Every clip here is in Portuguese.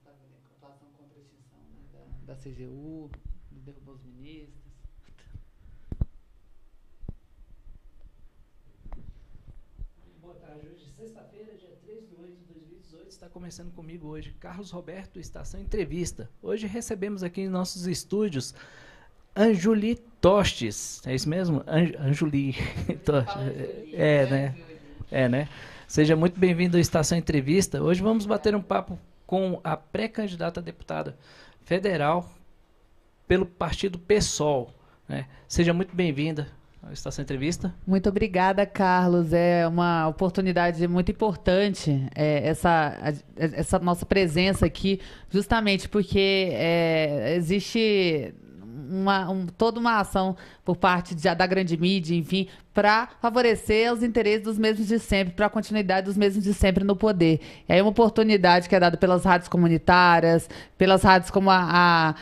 atuação contra a extinção, né, da CGU, derrubou os ministros. Boa tarde. Hoje, sexta-feira, dia 3/8/2018, está começando comigo hoje, Carlos Roberto, Estação Entrevista. Hoje recebemos aqui em nossos estúdios Anjuli Tostes. É isso mesmo? Anjuli Tostes. Né? Seja muito bem-vindo à Estação Entrevista. Hoje vamos bater um papo com a pré-candidata a deputada federal pelo partido PSOL, né? Seja muito bem-vinda à Estação Entrevista. Muito obrigada, Carlos. É uma oportunidade muito importante essa nossa presença aqui, justamente porque existe toda uma ação por parte da grande mídia, enfim, para favorecer os interesses dos mesmos de sempre, para a continuidade dos mesmos de sempre no poder. E aí uma oportunidade que é dada pelas rádios comunitárias, pelas rádios como a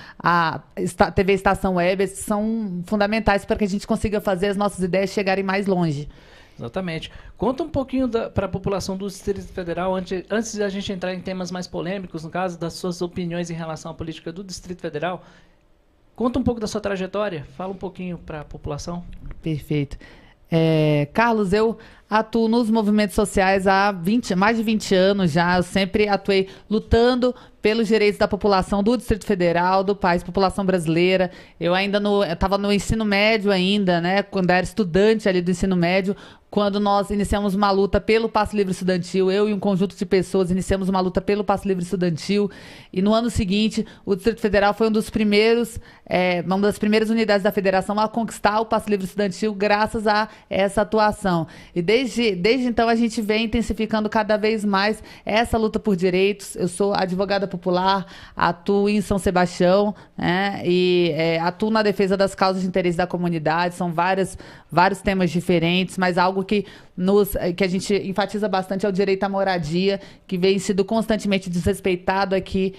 TV Estação Web, são fundamentais para que a gente consiga fazer as nossas ideias chegarem mais longe. Exatamente. Conta um pouquinho para a população do Distrito Federal, antes de a gente entrar em temas mais polêmicos, no caso das suas opiniões em relação à política do Distrito Federal. Conta um pouco da sua trajetória, fala um pouquinho para a população. Perfeito. Carlos, eu atuo nos movimentos sociais há mais de 20 anos já. Eu sempre atuei lutando pelos direitos da população do Distrito Federal, do país, população brasileira. Eu ainda estava no ensino médio ainda, né? Quando era estudante ali do ensino médio, quando nós iniciamos uma luta pelo Passe Livre Estudantil, eu e um conjunto de pessoas iniciamos uma luta pelo Passe Livre Estudantil, e no ano seguinte o Distrito Federal foi uma das primeiras unidades da federação a conquistar o Passe Livre Estudantil graças a essa atuação. E desde então a gente vem intensificando cada vez mais essa luta por direitos. Eu sou advogada popular, atuo em São Sebastião, né, e atuo na defesa das causas de interesse da comunidade. São vários temas diferentes, mas algo que a gente enfatiza bastante é o direito à moradia, que vem sido constantemente desrespeitado aqui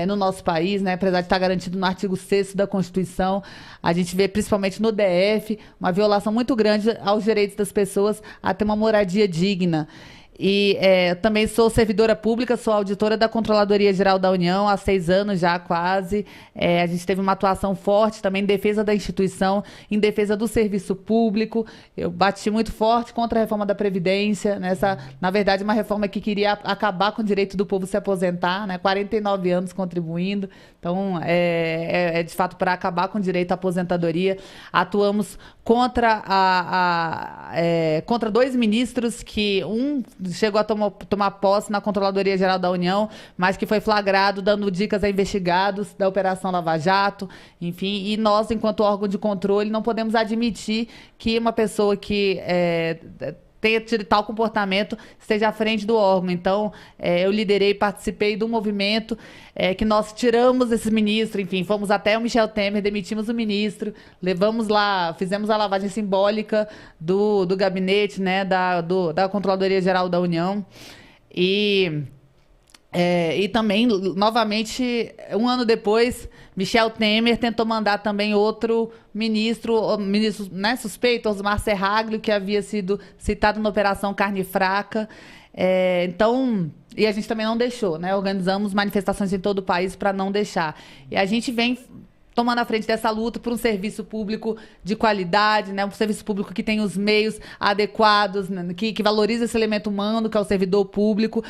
no nosso país, né? Apesar de estar garantido no artigo 6º da Constituição, a gente vê principalmente no DF uma violação muito grande aos direitos das pessoas a ter uma moradia digna. E também sou servidora pública, sou auditora da Controladoria Geral da União há 6 anos já, quase. A gente teve uma atuação forte também em defesa da instituição, em defesa do serviço público. Eu bati muito forte contra a reforma da Previdência, na verdade, uma reforma que queria acabar com o direito do povo se aposentar, né? 49 anos contribuindo. Então, de fato para acabar com o direito à aposentadoria. Atuamos contra 2 ministros que chegou a tomar posse na Controladoria Geral da União, mas que foi flagrado dando dicas a investigados da Operação Lava Jato, enfim, e nós, enquanto órgão de controle, não podemos admitir que uma pessoa que tenha tido tal comportamento esteja à frente do órgão. Então, eu liderei, participei do movimento que nós tiramos esse ministro, enfim, fomos até o Michel Temer, demitimos o ministro, levamos lá, fizemos a lavagem simbólica do gabinete, né, da Controladoria Geral da União. E também, novamente, um ano depois, Michel Temer tentou mandar também outro ministro, né, suspeito, Osmar Serraglio, que havia sido citado na Operação Carne Fraca. E a gente também não deixou, né? Organizamos manifestações em todo o país para não deixar. E a gente vem tomando a frente dessa luta por um serviço público de qualidade, né? Um serviço público que tem os meios adequados, né? que valoriza esse elemento humano, que é o servidor público,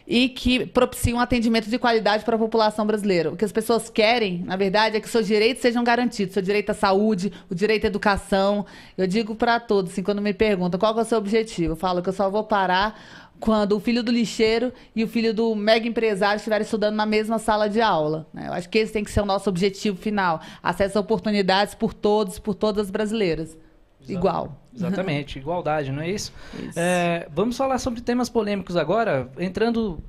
e que propicia um atendimento de qualidade para a população brasileira. O que as pessoas querem, na verdade, é que seus direitos sejam garantidos. Seu direito à saúde, o direito à educação. Eu digo para todos, assim, quando me perguntam qual é o seu objetivo, eu falo que eu só vou parar quando o filho do lixeiro e o filho do mega empresário estiverem estudando na mesma sala de aula, né? Eu acho que esse tem que ser o nosso objetivo final. Acesso a oportunidades por todos, por todas as brasileiras. Igual. Exatamente, igualdade, não é isso? Isso. Vamos falar sobre temas polêmicos agora, entrando...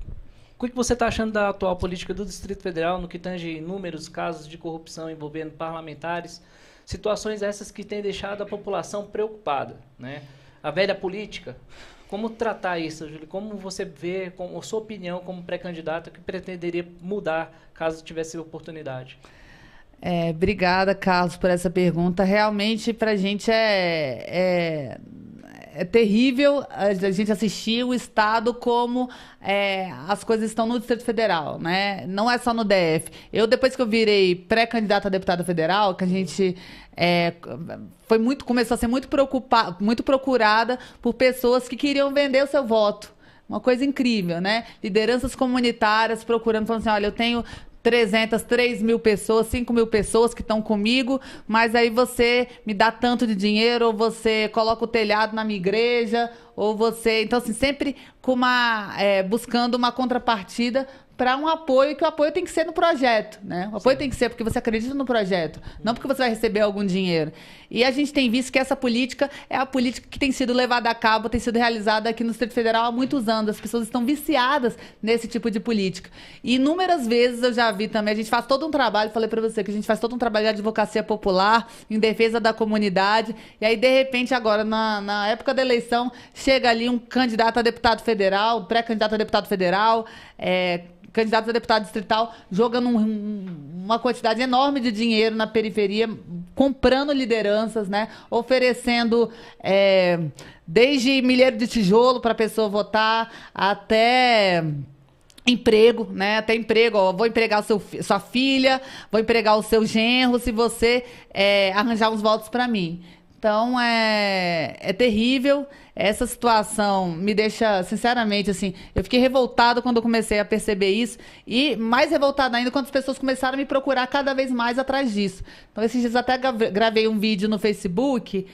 O que você está achando da atual política do Distrito Federal no que tange inúmeros casos de corrupção envolvendo parlamentares? Situações essas que têm deixado a população preocupada, né? A velha política... Como tratar isso, Júlio? Como você vê, com a sua opinião como pré-candidata, que pretenderia mudar caso tivesse oportunidade? Obrigada, Carlos, por essa pergunta. Realmente, para a gente é é terrível a gente assistir o Estado como as coisas estão no Distrito Federal, né? Não é só no DF. Depois que eu virei pré-candidata a deputada federal, que a gente começou a ser muito procurada por pessoas que queriam vender o seu voto. Uma coisa incrível, né? Lideranças comunitárias procurando, falando assim, olha, eu tenho 3 mil pessoas, 5 mil pessoas que estão comigo, mas aí você me dá tanto de dinheiro, ou você coloca o telhado na minha igreja, ou você... Então, assim, sempre buscando uma contrapartida para um apoio, que o apoio tem que ser no projeto, né? O apoio tem que ser porque você acredita no projeto, não porque você vai receber algum dinheiro. E a gente tem visto que essa política é a política que tem sido levada a cabo, tem sido realizada aqui no Distrito Federal há muitos anos. As pessoas estão viciadas nesse tipo de política. E inúmeras vezes eu já vi também, a gente faz todo um trabalho, falei para você que a gente faz todo um trabalho de advocacia popular, em defesa da comunidade, e aí, de repente, agora, na época da eleição, chega ali um candidato a deputado federal, pré-candidato a deputado federal, candidatos a deputado distrital, jogando uma quantidade enorme de dinheiro na periferia, comprando lideranças, né? Oferecendo desde milheiro de tijolo para a pessoa votar, até emprego, né? Até emprego, ó, vou empregar sua filha, vou empregar o seu genro, se você arranjar uns votos para mim. Então, é terrível. Essa situação me deixa, sinceramente, assim, eu fiquei revoltada quando eu comecei a perceber isso, e mais revoltada ainda quando as pessoas começaram a me procurar cada vez mais atrás disso. Então, esses dias até gravei um vídeo no Facebook,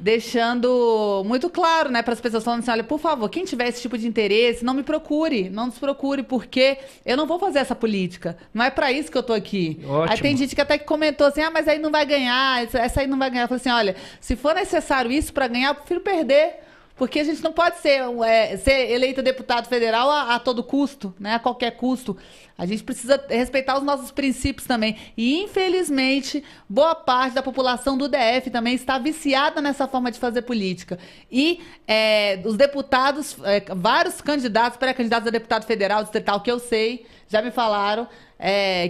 deixando muito claro, né, para as pessoas, falando assim, olha, por favor, quem tiver esse tipo de interesse, não me procure, não nos procure, porque eu não vou fazer essa política. Não é para isso que eu tô aqui. Ótimo. Aí tem gente que até que comentou assim, mas aí não vai ganhar, essa aí não vai ganhar. Eu falei assim, olha, se for necessário isso para ganhar, eu prefiro perder. Porque a gente não pode ser eleito deputado federal a todo custo, né? A qualquer custo. A gente precisa respeitar os nossos princípios também. E, infelizmente, boa parte da população do DF também está viciada nessa forma de fazer política. E os deputados, vários candidatos, pré-candidatos a deputado federal, distrital, que eu sei, já me falaram,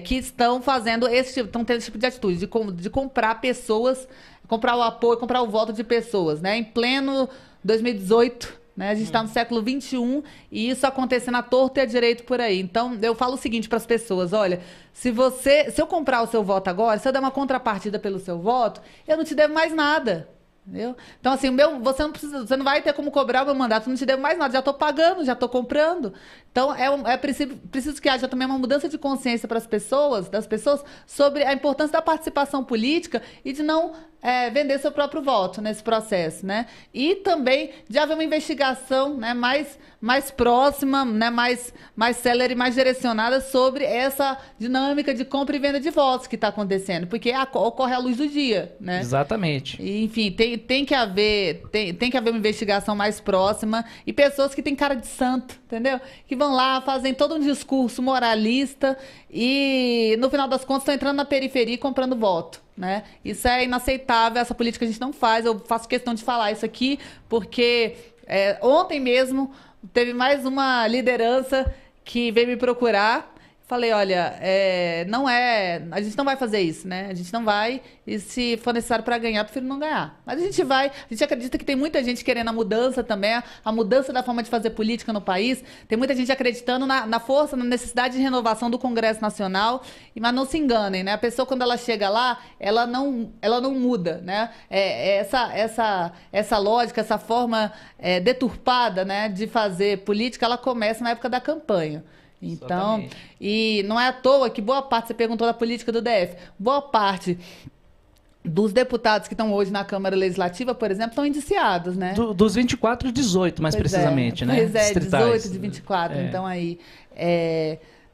que estão fazendo estão tendo esse tipo de atitude, de comprar pessoas, comprar o apoio, comprar o voto de pessoas, né? Em pleno 2018, né? A gente está no século XXI e isso acontecendo à torta e à direito por aí. Então, eu falo o seguinte para as pessoas, olha, se eu comprar o seu voto agora, se eu der uma contrapartida pelo seu voto, eu não te devo mais nada. Entendeu? Então, assim, você não vai ter como cobrar o meu mandato, eu não te devo mais nada, já estou pagando, já estou comprando. Então, preciso que haja também uma mudança de consciência das pessoas, sobre a importância da participação política e de não vender seu próprio voto nesse processo, né? E também de haver uma investigação, né, mais próxima, né, mais célere, mais direcionada sobre essa dinâmica de compra e venda de votos que está acontecendo, porque ocorre à luz do dia, né? Exatamente. E, enfim, tem que haver uma investigação mais próxima e pessoas que têm cara de santo, entendeu? Que vão lá, fazem todo um discurso moralista e, no final das contas, estão entrando na periferia e comprando voto, né? Isso é inaceitável, essa política a gente não faz. Eu faço questão de falar isso aqui, porque ontem mesmo teve mais uma liderança que veio me procurar. Falei, olha, a gente não vai fazer isso, né? A gente não vai, e se for necessário para ganhar, eu prefiro não ganhar. Mas a gente acredita que tem muita gente querendo a mudança também, a mudança da forma de fazer política no país. Tem muita gente acreditando na força, na necessidade de renovação do Congresso Nacional, mas não se enganem, né? A pessoa, quando ela chega lá, ela não muda, né? Essa lógica, essa forma deturpada, né, de fazer política, ela começa na época da campanha. Então, exatamente. E não é à toa que boa parte, você perguntou da política do DF, boa parte dos deputados que estão hoje na Câmara Legislativa, por exemplo, estão indiciados, né? Dos 24, 18, mais precisamente, né? Pois é, 18 de 24, então aí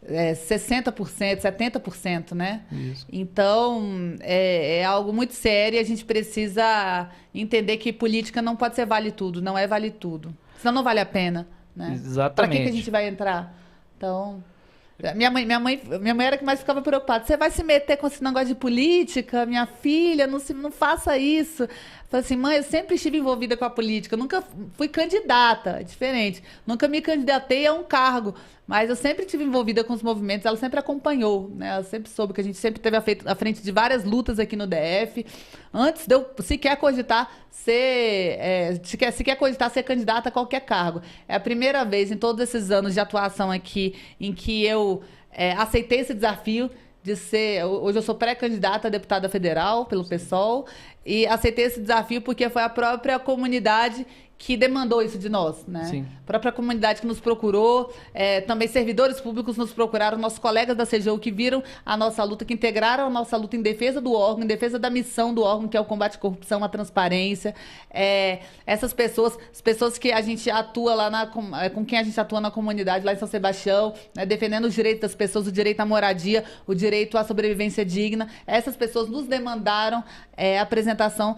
60%, 70%, né? Isso. Então, é algo muito sério e a gente precisa entender que política não pode ser vale tudo, não é vale tudo. Senão não vale a pena, né? Exatamente. Para que a gente vai entrar? Então, minha mãe era que mais ficava preocupada. Você vai se meter com esse negócio de política, minha filha, não faça isso. Eu falei assim, mãe, eu sempre estive envolvida com a política, eu nunca fui candidata, é diferente. Nunca me candidatei a um cargo, mas eu sempre tive envolvida com os movimentos, ela sempre acompanhou, né? Ela sempre soube que a gente sempre esteve à frente de várias lutas aqui no DF, antes de eu sequer cogitar sequer cogitar ser candidata a qualquer cargo. É a primeira vez em todos esses anos de atuação aqui em que eu aceitei esse desafio de ser... Hoje eu sou pré-candidata a deputada federal pelo PSOL e aceitei esse desafio porque foi a própria comunidade que demandou isso de nós, né? Sim. A própria comunidade que nos procurou, também servidores públicos nos procuraram, nossos colegas da CGU que viram a nossa luta, que integraram a nossa luta em defesa do órgão, em defesa da missão do órgão, que é o combate à corrupção, a transparência. Essas pessoas, as pessoas que a gente atua lá com quem a gente atua na comunidade, lá em São Sebastião, né, defendendo os direitos das pessoas, o direito à moradia, o direito à sobrevivência digna. Essas pessoas nos demandaram a apresentação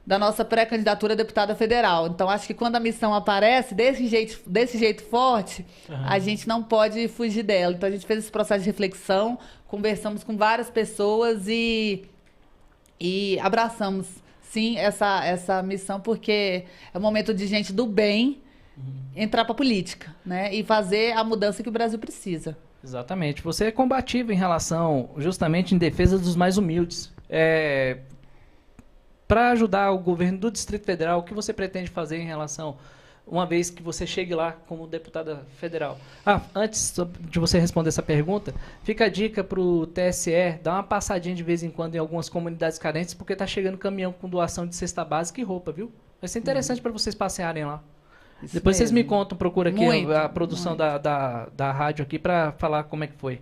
da nossa pré-candidatura a deputada federal. Então, acho que quando a missão aparece desse jeito forte, a gente não pode fugir dela. Então, a gente fez esse processo de reflexão, conversamos com várias pessoas e abraçamos, sim, essa missão, porque é um momento de gente do bem entrar para a política, né? E fazer a mudança que o Brasil precisa. Exatamente. Você é combativo em relação, justamente, em defesa dos mais humildes. Para ajudar o governo do Distrito Federal, o que você pretende fazer em relação, uma vez que você chegue lá como deputada federal? Antes de você responder essa pergunta, fica a dica para o TSE, dar uma passadinha de vez em quando em algumas comunidades carentes, porque está chegando caminhão com doação de cesta básica e roupa, viu? Vai ser interessante para vocês passearem lá. Isso depois mesmo. Vocês me contam, procura aqui a produção da rádio aqui para falar como é que foi.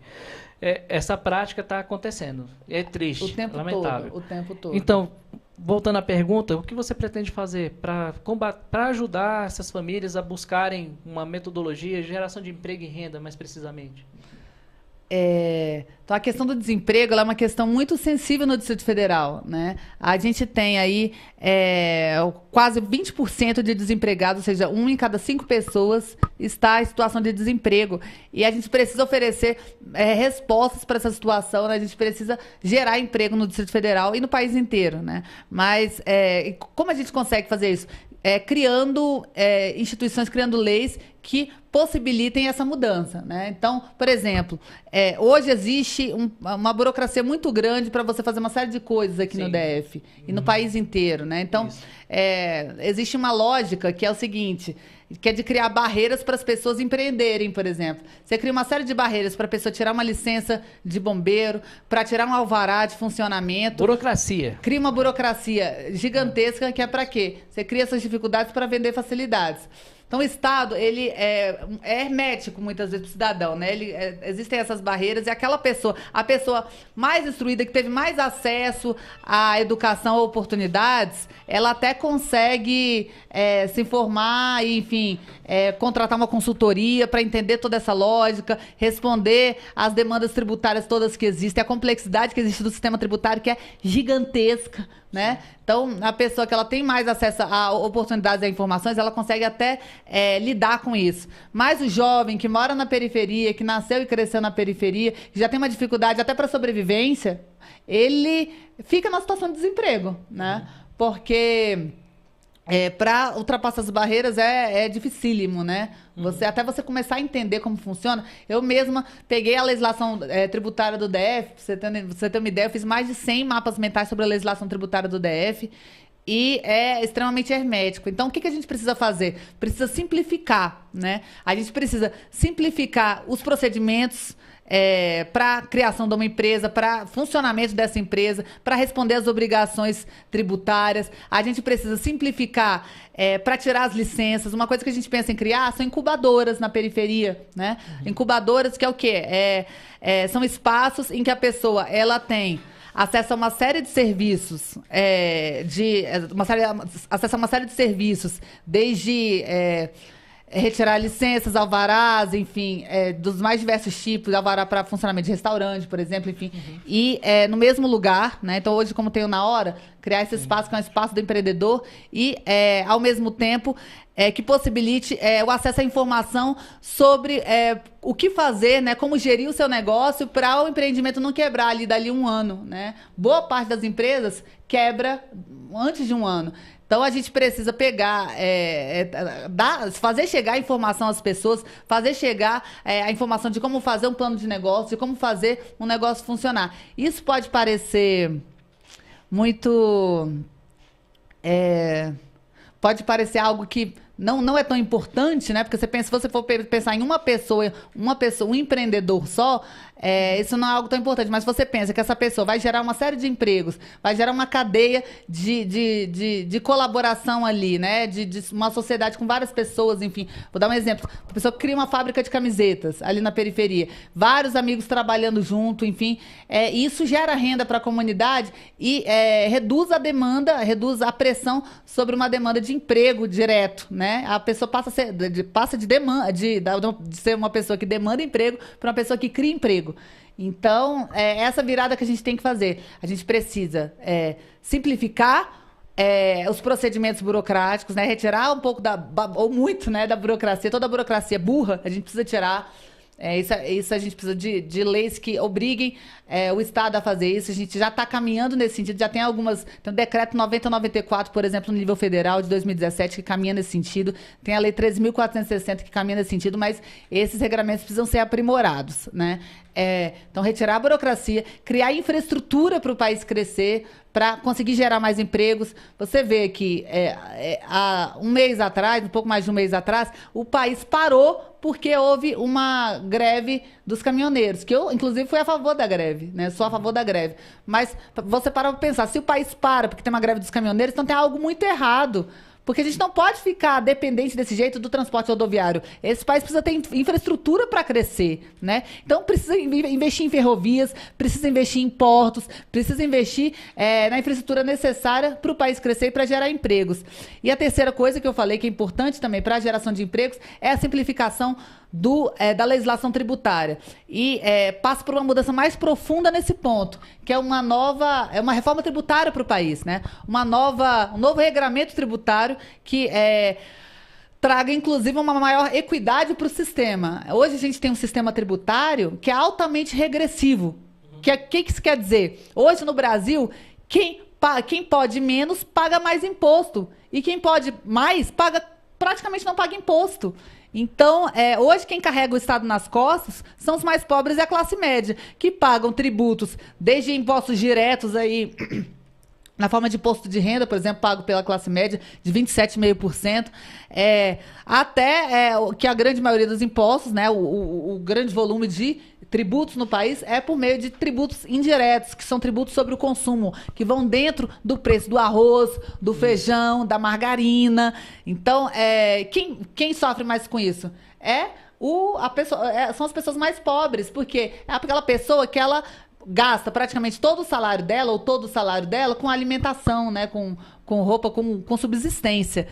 Essa prática está acontecendo. É triste, lamentável. O tempo todo. Então, voltando à pergunta, o que você pretende fazer para ajudar essas famílias a buscarem uma metodologia de geração de emprego e renda, mais precisamente? Então, a questão do desemprego ela é uma questão muito sensível no Distrito Federal, né? A gente tem aí quase 20% de desempregados, ou seja, 1 em cada 5 pessoas está em situação de desemprego. E a gente precisa oferecer respostas para essa situação, né? A gente precisa gerar emprego no Distrito Federal e no país inteiro, né? Mas como a gente consegue fazer isso? Criando instituições, criando leis que possibilitem essa mudança, né? Então, por exemplo, hoje existe uma burocracia muito grande para você fazer uma série de coisas aqui no DF e no país inteiro, né? Então, existe uma lógica que é o seguinte, que é de criar barreiras para as pessoas empreenderem, por exemplo. Você cria uma série de barreiras para a pessoa tirar uma licença de bombeiro, para tirar um alvará de funcionamento. Burocracia. Cria uma burocracia gigantesca que é para quê? Você cria essas dificuldades para vender facilidades. Então, o Estado, ele é hermético, muitas vezes, para o cidadão, né? Existem essas barreiras e a pessoa mais instruída, que teve mais acesso à educação, a oportunidades, ela até consegue se informar e, enfim, contratar uma consultoria para entender toda essa lógica, responder às demandas tributárias todas que existem, a complexidade que existe do sistema tributário, que é gigantesca, né? Então, a pessoa que ela tem mais acesso a oportunidades e a informações, ela consegue até lidar com isso. Mas o jovem que mora na periferia, que nasceu e cresceu na periferia, que já tem uma dificuldade até para sobrevivência, ele fica na situação de desemprego, né? Porque para ultrapassar as barreiras é dificílimo, né? Até você começar a entender como funciona. Eu mesma peguei a legislação tributária do DF, pra você ter uma ideia, eu fiz mais de 100 mapas mentais sobre a legislação tributária do DF e é extremamente hermético. Então, o que a gente precisa fazer? Precisa simplificar, né? A gente precisa simplificar os procedimentos para a criação de uma empresa, para funcionamento dessa empresa, para responder às obrigações tributárias. A gente precisa simplificar para tirar as licenças. Uma coisa que a gente pensa em criar são incubadoras na periferia, né? Incubadoras que é o quê? São espaços em que a pessoa ela tem acesso a uma série de serviços, acesso a uma série de serviços, desde retirar licenças, alvarás, enfim, dos mais diversos tipos, alvará para funcionamento de restaurante, por exemplo, enfim. E no mesmo lugar, né? Então, hoje, como tenho na hora, criar esse espaço que é um espaço do empreendedor e, ao mesmo tempo, que possibilite o acesso à informação sobre o que fazer, né? Como gerir o seu negócio para o empreendimento não quebrar ali dali um ano, né? Boa parte das empresas quebra antes de um ano. Então a gente precisa pegar, fazer chegar a informação às pessoas, fazer chegar a informação de como fazer um plano de negócio, de como fazer um negócio funcionar. Isso pode parecer muito... pode parecer algo que não é tão importante, né? Porque você pensa, se você for pensar em uma pessoa, um empreendedor só, isso não é algo tão importante. Mas você pensa que essa pessoa vai gerar uma série de empregos, vai gerar uma cadeia de colaboração ali, né? De uma sociedade com várias pessoas, enfim. Vou dar um exemplo. A pessoa cria uma fábrica de camisetas ali na periferia. Vários amigos trabalhando junto, enfim. Isso gera renda para a comunidade e reduz a demanda, reduz a pressão sobre uma demanda de emprego direto, né? A pessoa passa de ser uma pessoa que demanda emprego para uma pessoa que cria emprego. Então, essa virada que a gente tem que fazer. A gente precisa simplificar os procedimentos burocráticos, né? Retirar um pouco ou muito, né, da burocracia. Toda a burocracia burra, a gente precisa tirar. Isso a gente precisa de leis que obriguem o Estado a fazer isso. A gente já está caminhando nesse sentido. Já tem tem o decreto 9094, por exemplo, no nível federal de 2017, que caminha nesse sentido. Tem a lei 13.460 que caminha nesse sentido, mas esses regramentos precisam ser aprimorados, né? Então, retirar a burocracia, criar infraestrutura para o país crescer, para conseguir gerar mais empregos. Você vê que há um mês atrás, um pouco mais de um mês atrás, o país parou porque houve uma greve dos caminhoneiros, que eu, inclusive, fui a favor da greve, né? Sou a favor da greve. Mas você para pensar, se o país para porque tem uma greve dos caminhoneiros, então tem algo muito errado. Porque a gente não pode ficar dependente desse jeito do transporte rodoviário. Esse país precisa ter infraestrutura para crescer, né? Então precisa investir em ferrovias, precisa investir em portos, precisa investir na infraestrutura necessária para o país crescer e para gerar empregos. E a terceira coisa que eu falei que é importante também para a geração de empregos é a simplificação da legislação tributária. E passa por uma mudança mais profunda nesse ponto, que é uma reforma tributária para o país, né? Um novo regramento tributário que traga, inclusive, uma maior equidade para o sistema. Hoje a gente tem um sistema tributário que é altamente regressivo. Que isso quer dizer? Hoje no Brasil, quem pode menos paga mais imposto. E quem pode mais praticamente não paga imposto. Então, hoje quem carrega o Estado nas costas são os mais pobres e a classe média, que pagam tributos, desde impostos diretos aí, na forma de imposto de renda, por exemplo, pago pela classe média de 27,5%, até que a grande maioria dos impostos, né, o grande volume de tributos no país é por meio de tributos indiretos, que são tributos sobre o consumo, que vão dentro do preço do arroz, do feijão, da margarina. Então, quem sofre mais com isso? São as pessoas mais pobres, porque é aquela pessoa que ela gasta praticamente todo o salário dela, ou todo o salário dela, com alimentação, né? Com roupa, com subsistência.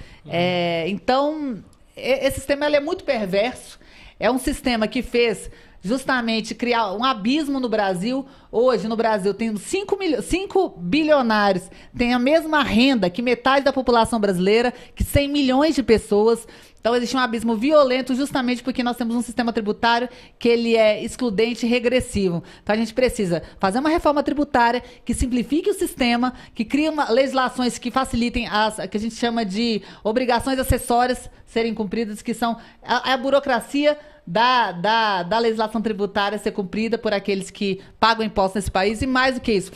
Então, esse sistema ele é muito perverso. É um sistema que fez justamente criar um abismo no Brasil. Hoje, no Brasil, tem 5 bilionários, tem a mesma renda que metade da população brasileira, que 100 milhões de pessoas. Então, existe um abismo violento justamente porque nós temos um sistema tributário que ele é excludente e regressivo. Então, a gente precisa fazer uma reforma tributária que simplifique o sistema, que crie legislações que facilitem que a gente chama de obrigações acessórias serem cumpridas, que são a burocracia da legislação tributária ser cumprida por aqueles que pagam impostos nesse país. E mais do que isso,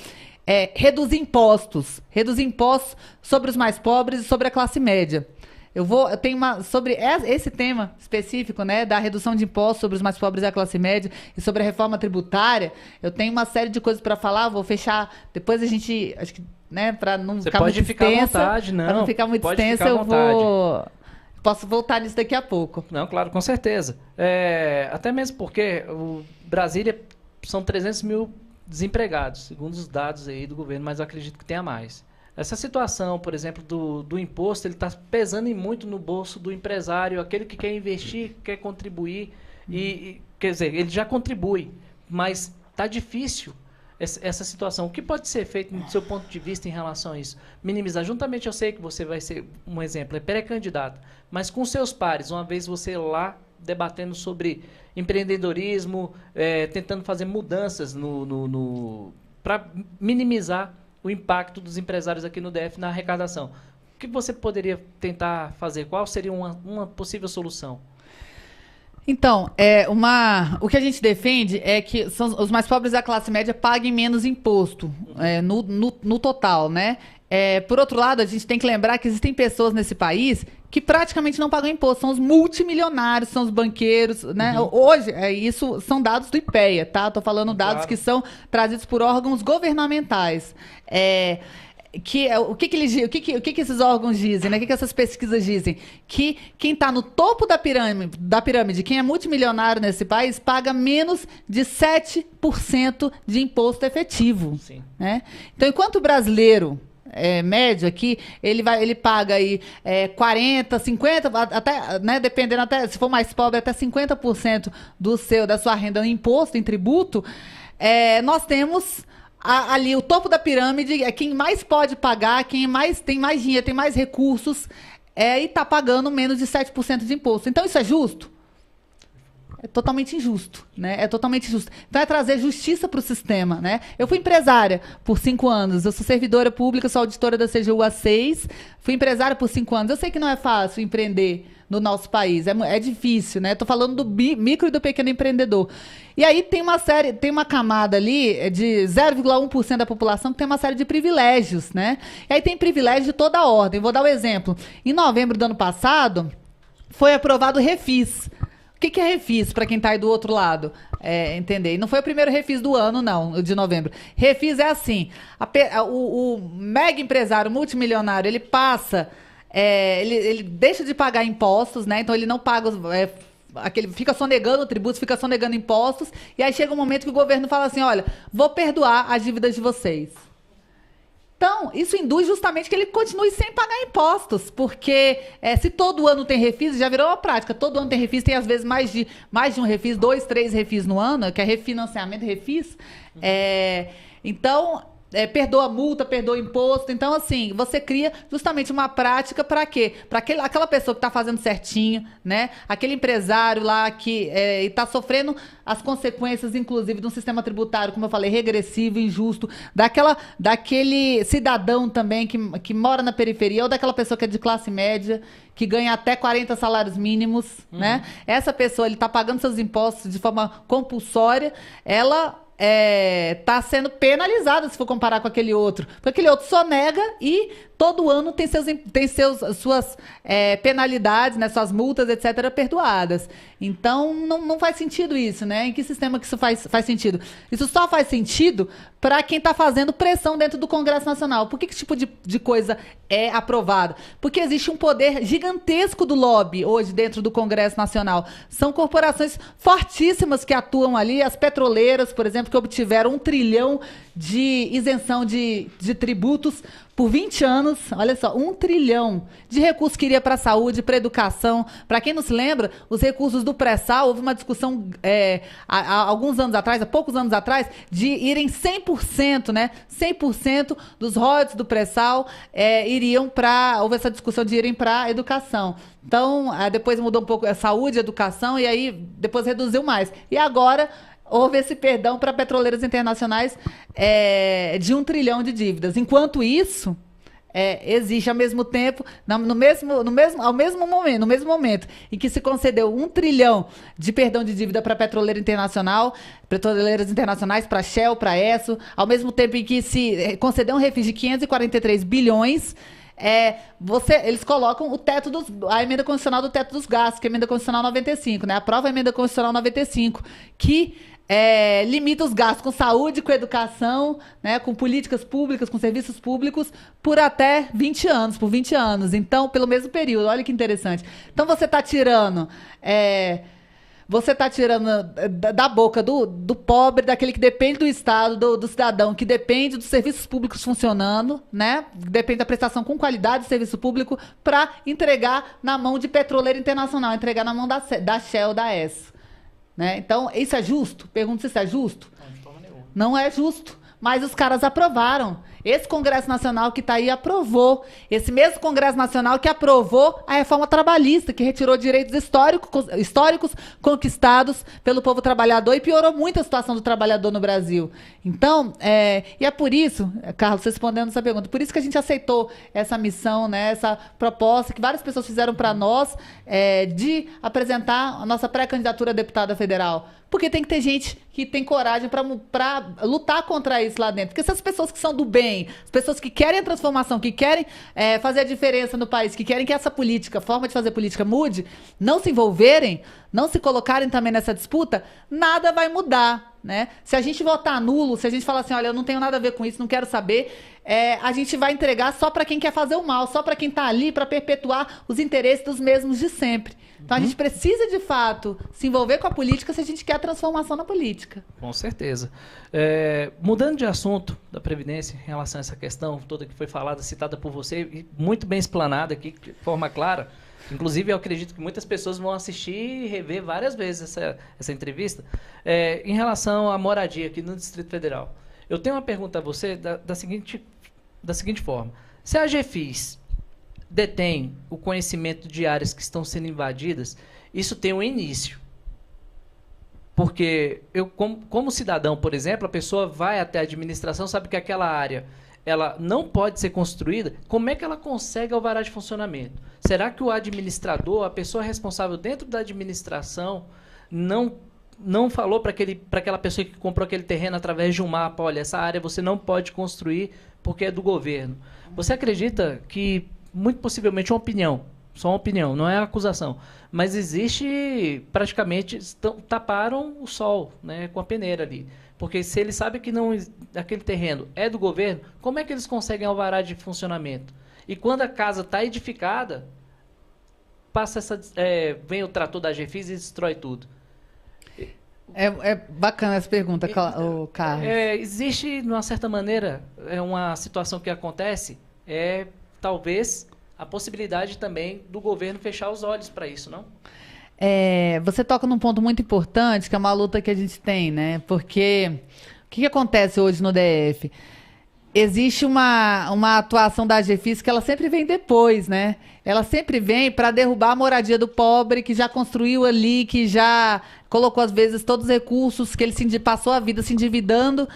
reduzir impostos sobre os mais pobres e sobre a classe média. Eu tenho sobre esse tema específico, né, da redução de impostos sobre os mais pobres e a classe média e sobre a reforma tributária. Eu tenho uma série de coisas para falar, vou fechar. Depois a gente, acho que, né, para não ficar muito extensa. Você pode ficar à vontade, não. Para não ficar muito extensa, posso voltar nisso daqui a pouco. Não, claro, com certeza. Até mesmo porque o Brasília são 300 mil desempregados, segundo os dados aí do governo, mas eu acredito que tenha mais. Essa situação, por exemplo, do imposto, ele está pesando muito no bolso do empresário, aquele que quer investir, quer contribuir, quer dizer, ele já contribui, mas está difícil essa situação. O que pode ser feito, do seu ponto de vista, em relação a isso? Minimizar. Juntamente, eu sei que você vai ser um exemplo, é pré-candidato, mas com seus pares, uma vez você lá debatendo sobre empreendedorismo, tentando fazer mudanças para minimizar o impacto dos empresários aqui no DF na arrecadação. que você poderia tentar fazer? Qual seria uma possível solução? Então, o que a gente defende é que os mais pobres da classe média paguem menos imposto no total, né? Por outro lado, a gente tem que lembrar que existem pessoas nesse país que praticamente não pagam imposto. São os multimilionários, são os banqueiros, né? Hoje, isso são dados do IPEA, tá? Estou falando dados que são trazidos por órgãos governamentais. O que esses órgãos dizem, né? O que essas pesquisas dizem? Que quem está no topo da pirâmide, quem é multimilionário nesse país, paga menos de 7% de imposto efetivo. Sim. Né? Então, enquanto o brasileiro médio aqui, ele paga aí 40, 50, até, né, dependendo, até, se for mais pobre, até 50% da sua renda em imposto, em tributo, nós temos ali o topo da pirâmide, quem mais pode pagar, quem tem mais dinheiro, tem mais recursos, e está pagando menos de 7% de imposto. Então, isso é justo? É totalmente injusto, né? É totalmente injusto. Então, é trazer justiça para o sistema, né? Eu fui empresária por 5 anos. Eu sou servidora pública, sou auditora da CGU há 6. Fui empresária por 5 anos. Eu sei que não é fácil empreender no nosso país. É difícil, né? Estou falando do micro e do pequeno empreendedor. E aí tem uma camada ali de 0,1% da população que tem uma série de privilégios, né? E aí tem privilégio de toda a ordem. Vou dar um exemplo. Em novembro do ano passado, foi aprovado o Refis. O que é Refis, para quem está aí do outro lado? Entender. E não foi o primeiro Refis do ano, não, de novembro. Refis é assim, o mega empresário multimilionário, ele passa, ele deixa de pagar impostos, né? Então ele não paga, fica sonegando tributos, fica sonegando impostos, e aí chega um momento que o governo fala assim, olha, vou perdoar as dívidas de vocês. Então, isso induz justamente que ele continue sem pagar impostos, porque se todo ano tem refis, já virou uma prática, todo ano tem refis, tem às vezes mais de um refis, 2, 3 refis no ano, que é refinanciamento, refis. Então, perdoa multa, perdoa imposto. Então, assim, você cria justamente uma prática para quê? Para aquela pessoa que está fazendo certinho, né? Aquele empresário lá que está sofrendo as consequências, inclusive, de um sistema tributário, como eu falei, regressivo, injusto, daquele cidadão também que mora na periferia, ou daquela pessoa que é de classe média, que ganha até 40 salários mínimos, né? Essa pessoa, ele está pagando seus impostos de forma compulsória, ela está sendo penalizada se for comparar com aquele outro. Porque aquele outro sonega e todo ano tem suas penalidades, né, suas multas, etc., perdoadas. Então, não faz sentido isso, né? Em que sistema que isso faz sentido? Isso só faz sentido para quem está fazendo pressão dentro do Congresso Nacional. Por que esse tipo de coisa é aprovado? Porque existe um poder gigantesco do lobby hoje dentro do Congresso Nacional. São corporações fortíssimas que atuam ali, as petroleiras, por exemplo, que obtiveram 1 trilhão de isenção de tributos por 20 anos, olha só, 1 trilhão de recursos que iria para a saúde, para a educação. Para quem não se lembra, os recursos do pré-sal, houve uma discussão há alguns anos atrás, há poucos anos atrás, de irem 100%, né? 100% dos royalties do pré-sal houve essa discussão de irem para a educação. Então, depois mudou um pouco a saúde, a educação, e aí depois reduziu mais. E agora houve esse perdão para petroleiras internacionais de 1 trilhão de dívidas. Enquanto isso, existe ao mesmo tempo, no mesmo momento em que se concedeu 1 trilhão de perdão de dívida para petroleiras internacionais, para Shell, para Esso, ao mesmo tempo em que se concedeu um refis de 543 bilhões, eles colocam a emenda constitucional do teto dos gastos, que é a emenda constitucional 95, né? Aprova a emenda constitucional 95, que limita os gastos com saúde, com educação, né? Com políticas públicas, com serviços públicos, por até 20 anos, por 20 anos. Então, pelo mesmo período, olha que interessante. Então, você está tirando da boca do pobre, daquele que depende do Estado, do cidadão, que depende dos serviços públicos funcionando, né? Depende da prestação com qualidade do serviço público, para entregar na mão de petroleira internacional, entregar na mão da Shell, da Esso. Né? Então, isso é justo? Pergunto se isso é justo. Não é justo. mas os caras aprovaram. Esse Congresso Nacional que está aí aprovou. Esse mesmo Congresso Nacional que aprovou a reforma trabalhista, que retirou direitos históricos conquistados pelo povo trabalhador e piorou muito a situação do trabalhador no Brasil. Então, e é por isso, Carlos, respondendo essa pergunta, por isso que a gente aceitou essa missão, né, essa proposta que várias pessoas fizeram para nós, de apresentar a nossa pré-candidatura a deputada federal. Porque tem que ter gente que tem coragem para lutar contra isso lá dentro. Porque essas pessoas que são do bem, as pessoas que querem a transformação, que querem fazer a diferença no país, que querem que essa política, a forma de fazer política mude, não se envolverem, não se colocarem também nessa disputa, nada vai mudar, né? Se a gente votar nulo, se a gente falar assim, olha, eu não tenho nada a ver com isso, não quero saber, a gente vai entregar só para quem quer fazer o mal, só para quem está ali para perpetuar os interesses dos mesmos de sempre. Então a gente precisa, de fato, se envolver com a política se a gente quer a transformação na política. Com certeza. Mudando de assunto da Previdência, em relação a essa questão toda que foi falada, citada por você, e muito bem explanada aqui, de forma clara. Inclusive, eu acredito que muitas pessoas vão assistir e rever várias vezes essa entrevista. Em relação à moradia aqui no Distrito Federal, eu tenho uma pergunta a você da seguinte forma. Se a GEFIS detém o conhecimento de áreas que estão sendo invadidas, isso tem um início. Porque eu, como cidadão, por exemplo, a pessoa vai até a administração, sabe que aquela área ela não pode ser construída, como é que ela consegue alvará de funcionamento? Será que o administrador, a pessoa responsável dentro da administração, não falou para aquela pessoa que comprou aquele terreno através de um mapa, olha, essa área você não pode construir porque é do governo? Você acredita que, muito possivelmente, só uma opinião, não é acusação, mas existe, praticamente, taparam o sol, né, com a peneira ali. Porque se eles sabem que aquele terreno é do governo, como é que eles conseguem alvará de funcionamento? E quando a casa está edificada, vem o trator da GEFIS e destrói tudo. É bacana essa pergunta, Carlos. Existe, de uma certa maneira, uma situação que acontece, talvez a possibilidade também do governo fechar os olhos para isso, não? Você toca num ponto muito importante, que é uma luta que a gente tem, né? Porque o que acontece hoje no DF? Existe uma atuação da GEFIS que ela sempre vem depois, né? Ela sempre vem para derrubar a moradia do pobre, que já construiu ali, que já colocou, às vezes, todos os recursos, que ele passou a vida se endividando,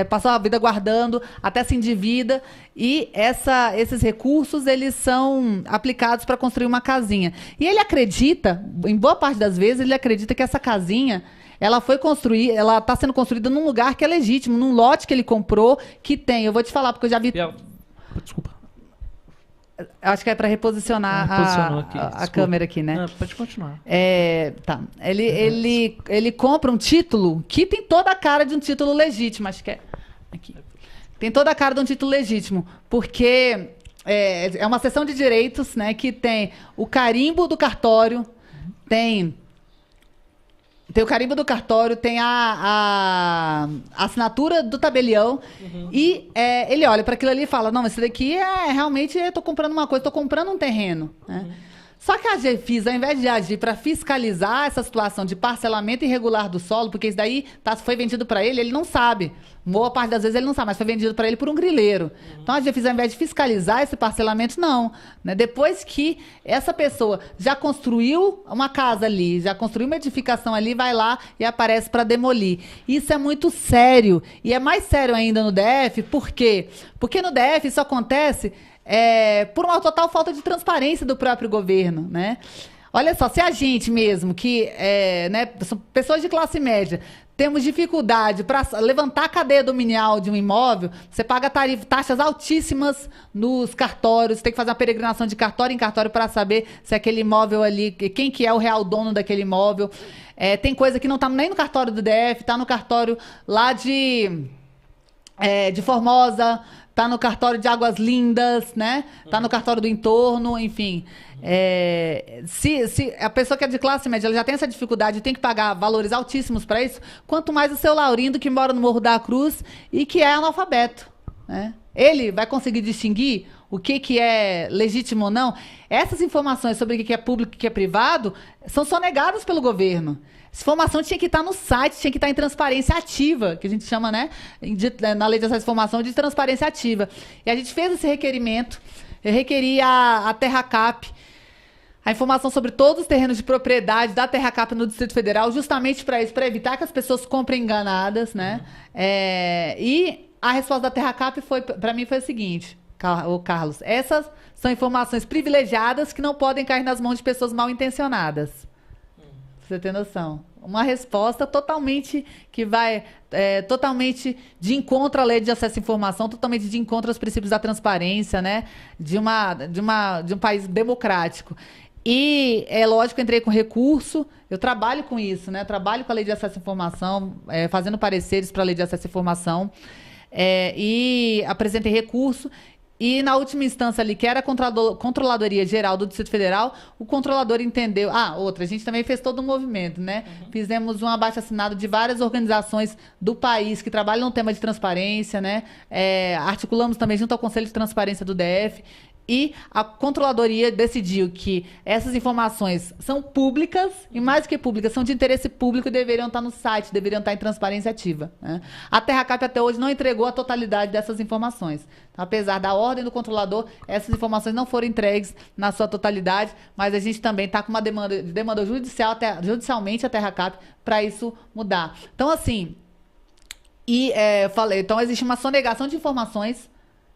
passou a vida guardando, até se endivida. E esses recursos, eles são aplicados para construir uma casinha. E ele acredita, em boa parte das vezes, ele acredita que essa casinha ela está sendo construída num lugar que é legítimo, num lote que ele comprou, que tem. Eu vou te falar, porque eu já vi... Desculpa. Acho que é para reposicionar a câmera aqui, né? Não, pode continuar. Tá. Ele compra um título que tem toda a cara de um título legítimo. Acho que é aqui. Tem toda a cara de um título legítimo, porque é uma seção de direitos, né, que tem o carimbo do cartório, tem o carimbo do cartório, tem a assinatura do tabelião, e ele olha para aquilo ali e fala, não, esse daqui realmente eu estou comprando uma coisa, estou comprando um terreno, né? Só que a GEFIS, ao invés de agir para fiscalizar essa situação de parcelamento irregular do solo, porque isso daí foi vendido para ele não sabe. Boa parte das vezes ele não sabe, mas foi vendido para ele por um grileiro. Então a GEFIS, ao invés de fiscalizar esse parcelamento, não. Né? Depois que essa pessoa já construiu uma casa ali, já construiu uma edificação ali, vai lá e aparece para demolir. Isso é muito sério. E é mais sério ainda no DF, por quê? Porque no DF isso acontece... por uma total falta de transparência do próprio governo, né? Olha só, se a gente mesmo, que né, são pessoas de classe média, temos dificuldade para levantar a cadeia dominial de um imóvel, você paga taxas altíssimas nos cartórios, tem que fazer uma peregrinação de cartório em cartório para saber se aquele imóvel ali, quem que é o real dono daquele imóvel. Tem coisa que não está nem no cartório do DF, está no cartório lá de Formosa, tá no cartório de Águas Lindas, né? Tá no cartório do entorno, enfim. Se a pessoa que é de classe média ela já tem essa dificuldade, tem que pagar valores altíssimos para isso, quanto mais o seu Laurindo, que mora no Morro da Cruz e que é analfabeto, né? Ele vai conseguir distinguir o que é legítimo ou não? Essas informações sobre o que é público e o que é privado são sonegadas pelo governo. Essa informação tinha que estar no site, tinha que estar em transparência ativa, que a gente chama, né, na lei de acesso à informação, de transparência ativa. E a gente fez esse requerimento, eu requeri a Terracap, a informação sobre todos os terrenos de propriedade da Terracap no Distrito Federal, justamente para isso, para evitar que as pessoas comprem enganadas, né? E a resposta da Terracap para mim foi a seguinte, Carlos, essas são informações privilegiadas que não podem cair nas mãos de pessoas mal intencionadas. Você tem noção? Uma resposta totalmente que vai totalmente de encontro à lei de acesso à informação, totalmente de encontro aos princípios da transparência, né? De um país democrático. E, é lógico, entrei com recurso, eu trabalho com isso, né? Trabalho com a lei de acesso à informação, fazendo pareceres para a lei de acesso à informação, e apresentei recurso. E, na última instância ali, que era a Controladoria Geral do Distrito Federal, o controlador entendeu... a gente também fez todo um movimento, né? Fizemos um abaixo-assinado de várias organizações do país que trabalham no tema de transparência, né? Articulamos também junto ao Conselho de Transparência do DF. E a controladoria decidiu que essas informações são públicas, e mais do que públicas, são de interesse público e deveriam estar no site, deveriam estar em transparência ativa, né? A Terracap até hoje não entregou a totalidade dessas informações. Então, apesar da ordem do controlador, essas informações não foram entregues na sua totalidade, mas a gente também está com uma demanda judicialmente a Terracap para isso mudar. Então, assim, então existe uma sonegação de informações,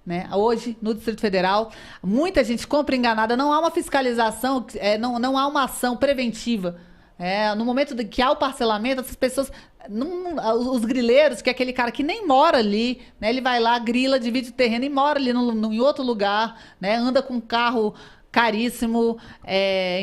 né? Hoje, no Distrito Federal, muita gente compra enganada, não há uma fiscalização, não há uma ação preventiva. No momento que há o parcelamento, essas pessoas, os grileiros, que é aquele cara que nem mora ali, né? Ele vai lá, grila, divide o terreno e mora ali em outro lugar, né? Anda com um carro caríssimo,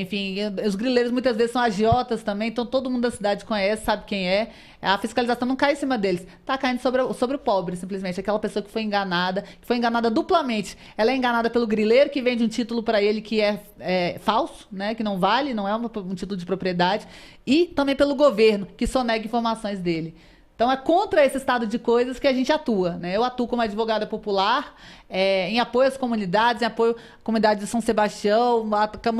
enfim, os grileiros muitas vezes são agiotas também, então todo mundo da cidade conhece, sabe quem é. A fiscalização não cai em cima deles, está caindo sobre o pobre, simplesmente, aquela pessoa que foi enganada duplamente. Ela é enganada pelo grileiro, que vende um título para ele que é falso, né, que não vale, não é um título de propriedade, e também pelo governo, que sonega informações dele. Então, é contra esse estado de coisas que a gente atua, né? Eu atuo como advogada popular, em apoio às comunidades, em apoio à comunidade de São Sebastião,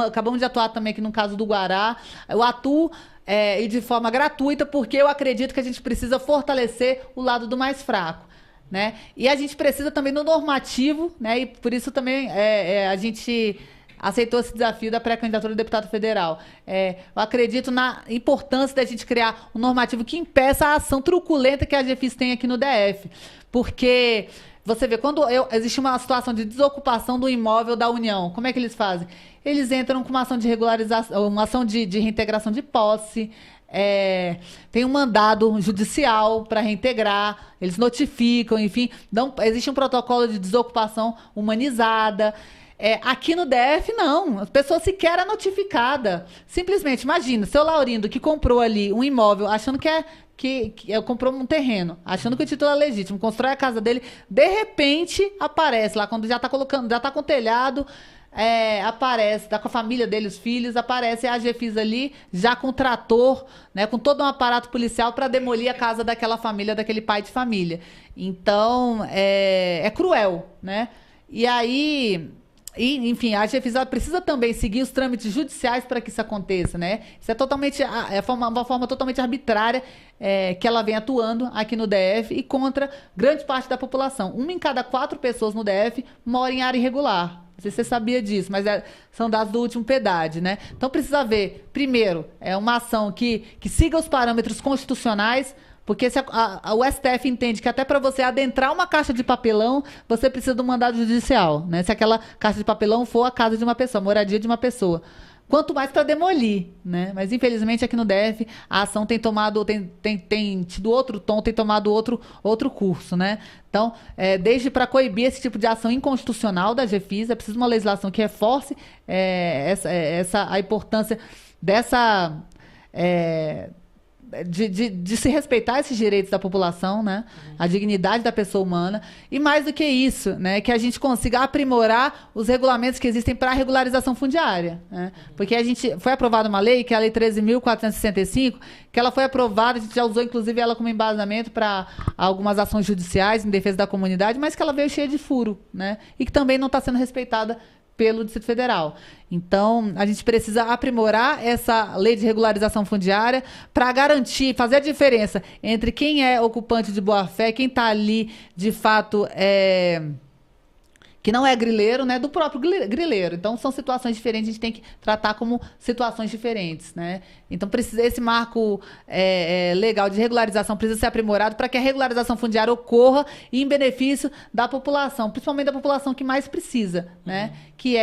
acabamos de atuar também aqui no caso do Guará. Eu atuo e de forma gratuita, porque eu acredito que a gente precisa fortalecer o lado do mais fraco, né? E a gente precisa também do normativo, né? E por isso também a gente aceitou esse desafio da pré-candidatura do deputado federal. Eu acredito na importância da gente criar um normativo que impeça a ação truculenta que a GFIS tem aqui no DF. Porque você vê, quando existe uma situação de desocupação do imóvel da União, como é que eles fazem? Eles entram com uma ação de regularização, uma ação de reintegração de posse, tem um mandado judicial para reintegrar, eles notificam, enfim, existe um protocolo de desocupação humanizada. Aqui no DF, não. A pessoa sequer é notificada. Simplesmente, imagina, seu Laurindo que comprou ali um imóvel, achando que comprou um terreno, achando que o título é legítimo, constrói a casa dele, de repente aparece lá, quando já está com o telhado, aparece, tá com a família dele, os filhos, aparece a GFIS ali, já com trator, né, com todo um aparato policial para demolir a casa daquela família, daquele pai de família. Então, é cruel, né? E aí... enfim, a GFIS precisa também seguir os trâmites judiciais para que isso aconteça, né? Isso é totalmente, uma forma totalmente arbitrária que ela vem atuando aqui no DF e contra grande parte da população. 1 em cada 4 pessoas no DF mora em área irregular. Não sei se você sabia disso, mas são dados do último PEDAD, né? Então precisa haver, primeiro, uma ação que siga os parâmetros constitucionais, porque se o STF entende que até para você adentrar uma caixa de papelão, você precisa de um mandado judicial, né? Se aquela caixa de papelão for a casa de uma pessoa, a moradia de uma pessoa. Quanto mais para demolir, né? Mas infelizmente aqui no DF a ação tem tido outro tom, tem tomado outro curso, né? Então, desde para coibir esse tipo de ação inconstitucional da GFIS, é preciso uma legislação que reforce a importância dessa... De se respeitar esses direitos da população, né? A dignidade da pessoa humana. E mais do que isso, né? Que a gente consiga aprimorar os regulamentos que existem para a regularização fundiária, né? Porque foi aprovada uma lei, que é a Lei 13.465, que ela foi aprovada, a gente já usou inclusive ela como embasamento para algumas ações judiciais em defesa da comunidade, mas que ela veio cheia de furo, né? E que também não está sendo respeitada pelo Distrito Federal. Então, a gente precisa aprimorar essa lei de regularização fundiária para garantir, fazer a diferença entre quem é ocupante de boa-fé, quem está ali, de fato, que não é grileiro, né, do próprio grileiro. Então, são situações diferentes, a gente tem que tratar como situações diferentes, né? Então, esse marco legal de regularização precisa ser aprimorado para que a regularização fundiária ocorra em benefício da população, principalmente da população que mais precisa, né? Que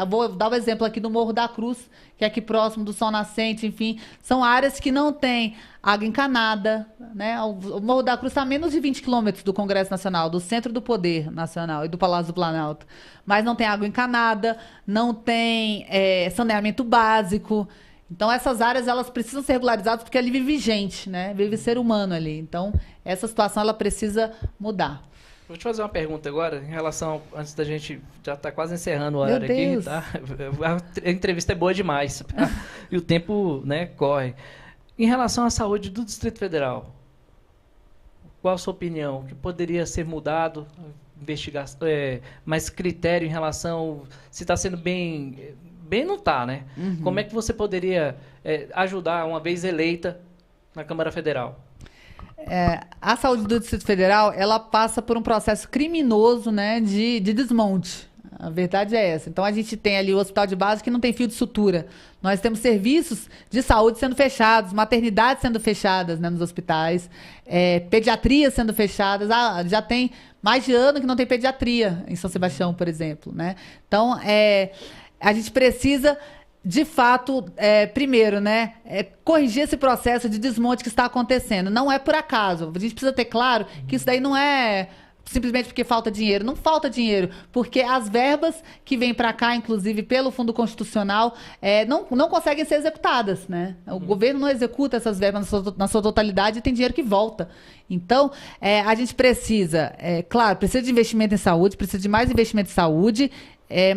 vou dar um exemplo aqui do Morro da Cruz, que é aqui próximo do Sol Nascente, enfim, são áreas que não têm água encanada, né? O Morro da Cruz está a menos de 20 quilômetros do Congresso Nacional, do centro do poder nacional e do Palácio do Planalto. Mas não tem água encanada, não tem saneamento básico. Então, essas áreas elas precisam ser regularizadas porque ali vive gente, né? Vive ser humano ali. Então, essa situação ela precisa mudar. Vou te fazer uma pergunta agora, em relação, antes da gente, já está quase encerrando o horário aqui, tá? A entrevista é boa demais, e o tempo, né, corre. Em relação à saúde do Distrito Federal, qual a sua opinião? O que poderia ser mudado? Investigação, mais critério em relação, se está sendo bem não está, né? Uhum. Como é que você poderia ajudar, uma vez eleita, na Câmara Federal? A saúde do Distrito Federal, ela passa por um processo criminoso, né, de desmonte. A verdade é essa. Então, a gente tem ali o hospital de base que não tem fio de sutura. Nós temos serviços de saúde sendo fechados, maternidades sendo fechadas, né, nos hospitais, pediatrias sendo fechadas. Já tem mais de ano que não tem pediatria em São Sebastião, por exemplo, né? Então, a gente precisa, de fato, primeiro, né, corrigir esse processo de desmonte que está acontecendo. Não é por acaso. A gente precisa ter claro que isso daí não é simplesmente porque falta dinheiro. Não falta dinheiro, porque as verbas que vêm para cá, inclusive pelo Fundo Constitucional, não conseguem ser executadas, né? O governo não executa essas verbas na sua totalidade e tem dinheiro que volta. Então, a gente precisa, claro, precisa de investimento em saúde, precisa de mais investimento em saúde,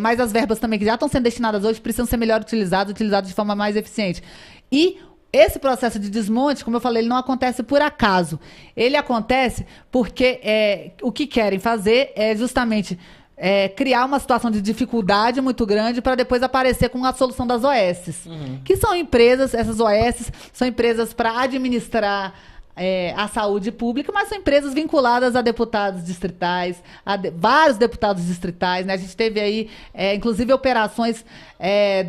mas as verbas também que já estão sendo destinadas hoje precisam ser melhor utilizadas de forma mais eficiente. E esse processo de desmonte, como eu falei, ele não acontece por acaso. Ele acontece porque o que querem fazer é justamente criar uma situação de dificuldade muito grande para depois aparecer com a solução das OS. Que são empresas, essas OS são empresas para administrar a saúde pública, mas são empresas vinculadas a deputados distritais, vários deputados distritais, né? A gente teve aí, inclusive, operações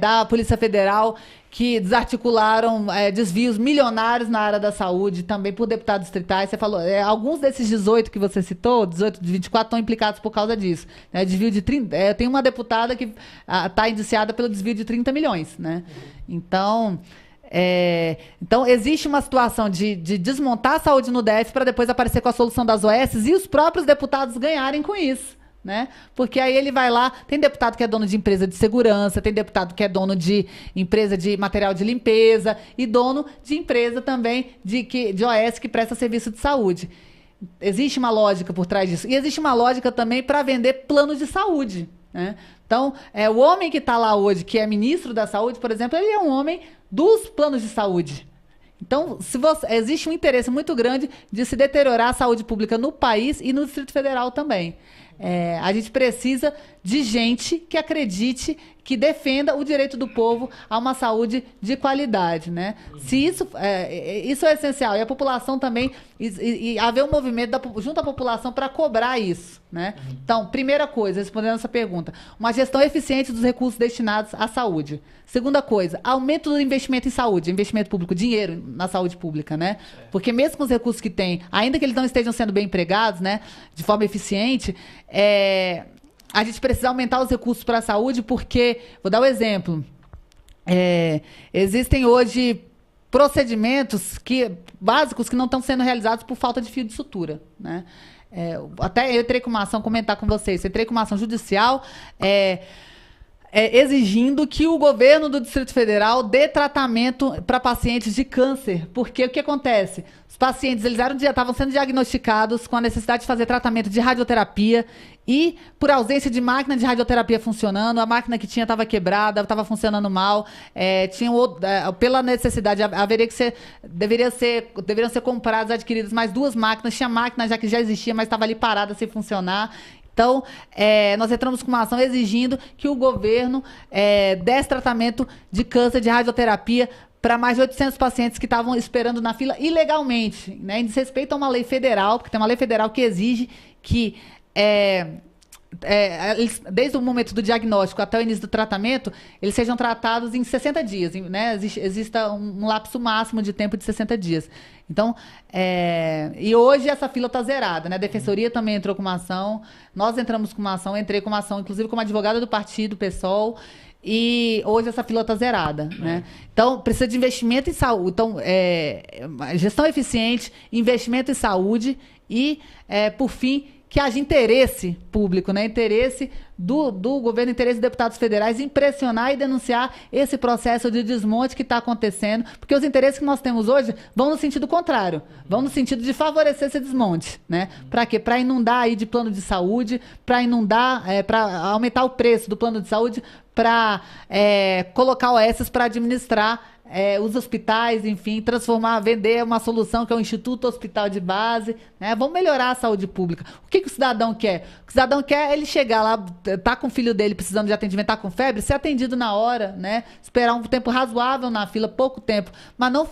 da Polícia Federal que desarticularam desvios milionários na área da saúde, também por deputados distritais. Você falou, alguns desses 18 que você citou, 18 de 24, estão implicados por causa disso. Né? Desvio de 30, tem uma deputada que está indiciada pelo desvio de 30 milhões. Né? Então, existe uma situação de desmontar a saúde no DF para depois aparecer com a solução das OS e os próprios deputados ganharem com isso. Né? Porque aí ele vai lá, tem deputado que é dono de empresa de segurança, tem deputado que é dono de empresa de material de limpeza e dono de empresa também de OS que presta serviço de saúde. Existe uma lógica por trás disso. E existe uma lógica também para vender plano de saúde. Né? Então, o homem que está lá hoje, que é ministro da saúde, por exemplo, ele é um homem dos planos de saúde. Então, existe um interesse muito grande de se deteriorar a saúde pública no país e no Distrito Federal também. A gente precisa de gente que acredite, que defenda o direito do povo a uma saúde de qualidade, né? Se isso é essencial. E a população também, e haver um movimento junto à população para cobrar isso, né? Então, primeira coisa, respondendo essa pergunta, uma gestão eficiente dos recursos destinados à saúde. Segunda coisa, aumento do investimento em saúde, investimento público, dinheiro na saúde pública, né? Porque mesmo com os recursos que tem, ainda que eles não estejam sendo bem empregados, né, de forma eficiente, a gente precisa aumentar os recursos para a saúde porque, vou dar um exemplo, existem hoje procedimentos básicos que não estão sendo realizados por falta de fio de sutura, né? Até eu entrei com uma ação, comentar com vocês, entrei com uma ação judicial exigindo que o governo do Distrito Federal dê tratamento para pacientes de câncer, porque o que acontece? Os pacientes estavam sendo diagnosticados com a necessidade de fazer tratamento de radioterapia e, por ausência de máquina de radioterapia funcionando, a máquina que tinha estava quebrada, estava funcionando mal, pela necessidade, deveriam ser compradas, adquiridas mais 2 máquinas, tinha máquina já que já existia, mas estava ali parada sem funcionar. Então, nós entramos com uma ação exigindo que o governo desse tratamento de câncer de radioterapia para mais de 800 pacientes que estavam esperando na fila ilegalmente, né? Em desrespeito a uma lei federal, porque tem uma lei federal que exige que desde o momento do diagnóstico até o início do tratamento, eles sejam tratados em 60 dias, né? Exista um lapso máximo de tempo de 60 dias. Então, e hoje essa fila está zerada, né? A Defensoria também entrou com uma ação, nós entramos com uma ação, entrei com uma ação, inclusive como advogada do partido, PSOL, e hoje essa fila está zerada, né? Então, precisa de investimento em saúde. Então, gestão eficiente, investimento em saúde e, por fim, que haja interesse público, né? Interesse do governo, interesse dos deputados federais em pressionar e denunciar esse processo de desmonte que está acontecendo, porque os interesses que nós temos hoje vão no sentido contrário, vão no sentido de favorecer esse desmonte, né? Para quê? Para inundar aí de plano de saúde, para inundar, para aumentar o preço do plano de saúde, para colocar OS para administrar os hospitais, enfim, vender uma solução que é o Instituto Hospital de Base, né? Vamos melhorar a saúde pública. O que o cidadão quer? O cidadão quer ele chegar lá, tá com o filho dele precisando de atendimento, tá com febre, ser atendido na hora, né? Esperar um tempo razoável na fila, pouco tempo, mas não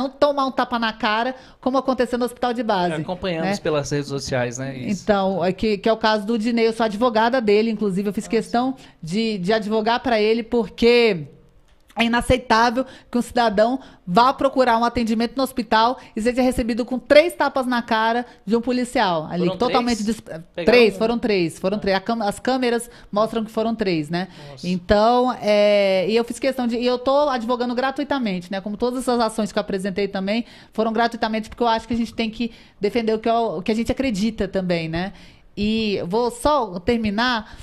tomar um tapa na cara, como aconteceu no Hospital de Base. Acompanhamos, né? Pelas redes sociais, né? Isso. Então, que é o caso do Dinei, eu sou advogada dele, inclusive eu fiz questão de advogar para ele, porque é inaceitável que um cidadão vá procurar um atendimento no hospital e seja recebido com 3 tapas na cara de um policial. Ali, foram totalmente... 3? Foram 3. As câmeras mostram que foram 3, né? Nossa. Então, e eu fiz questão de... E eu estou advogando gratuitamente, né? Como todas essas ações que eu apresentei também foram gratuitamente, porque eu acho que a gente tem que defender o que a gente acredita também, né? E vou só terminar...